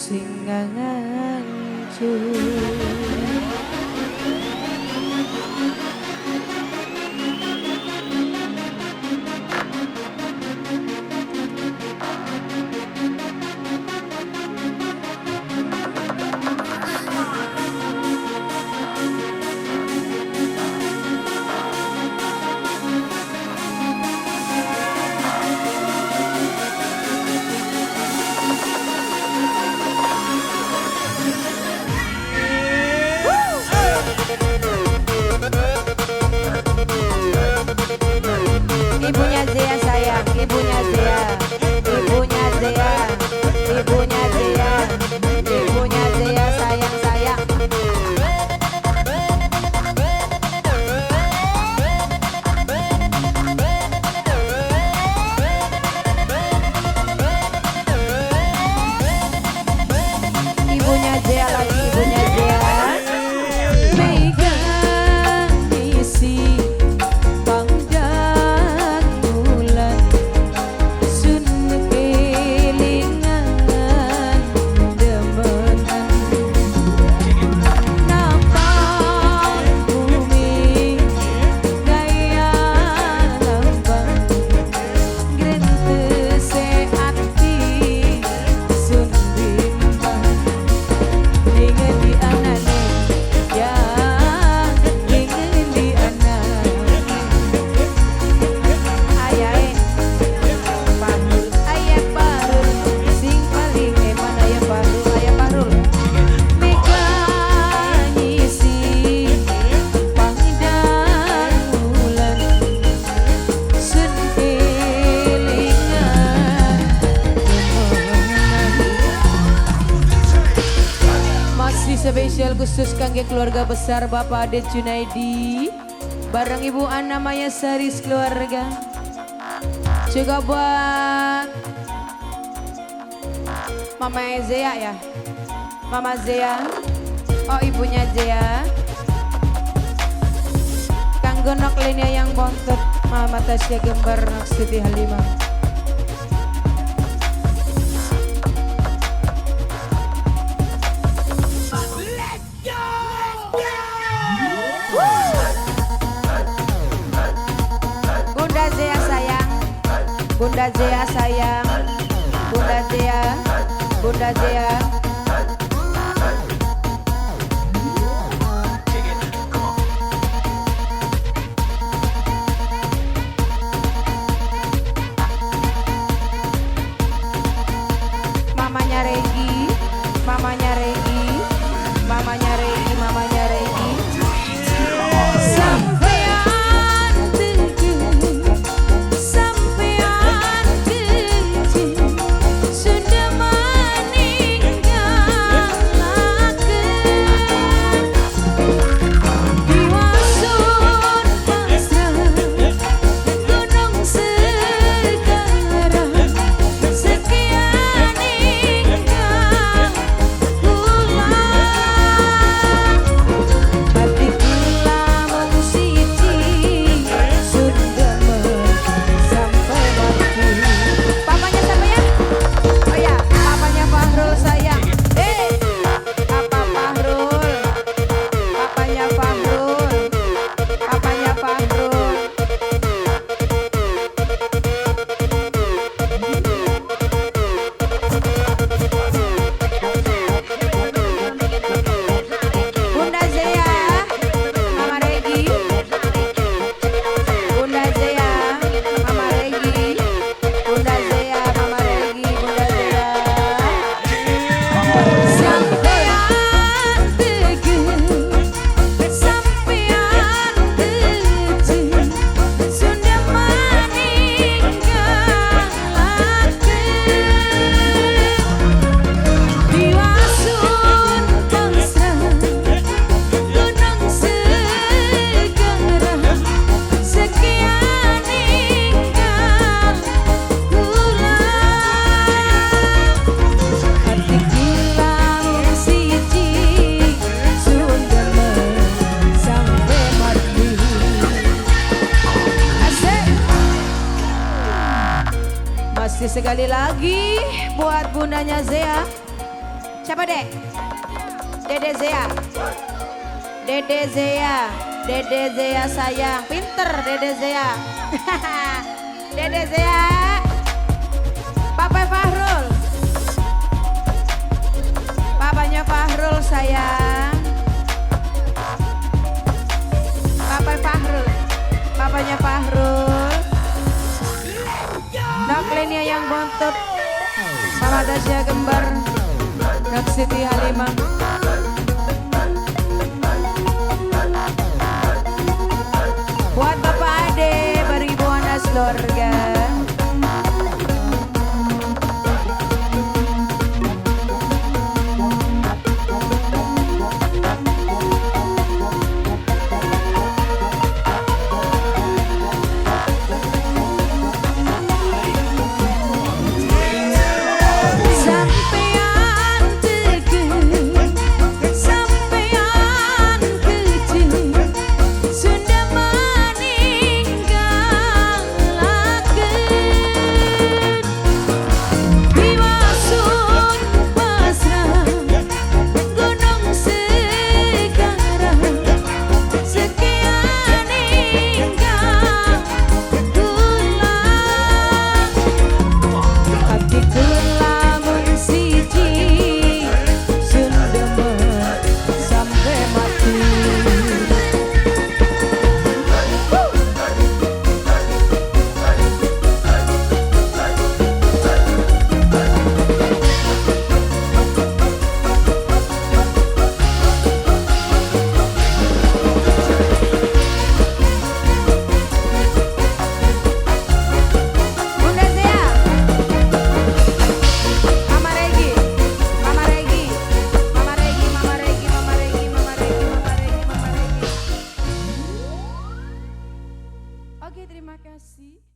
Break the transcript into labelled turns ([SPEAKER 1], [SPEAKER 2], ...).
[SPEAKER 1] sing ngancur. Ibunya Zea sayang, ibunya Zea, ibunya Zea, ibunya Zea, ibunya Zea sayang sayang. Ibunya Zea lagi, ibunya Zea. Megang isi spesial khusus kangge keluarga besar Bapak Ade Junaidi bareng Ibu Ana Maya Saris keluarga. Juga buat Mama Zea ya, Mama Zea, oh ibunya Zea. Kanggo nok linia yang bontot Mama Tasya Gembar nok Siti Halimah. Bunda Zea sayang, Bunda Zea, Bunda Zea. Mamanya Regi, mamanya Regi, mamanya Regi, mamanya Regi. Sekali lagi buat bundanya Zea, Siapa dek? Dede Zea. Dede Zea. Dede Zea sayang. Pinter Dede Zea. Dede Zea. Papa Fahrul. Papanya Fahrul sayang. Papa Fahrul. Papanya Fahrul. Noklenia yang bontot. Mama Dasya Gembar. Nok Siti Halimah. Buat Bapak Ade, beribu anak keluarga. Oke, terima kasih.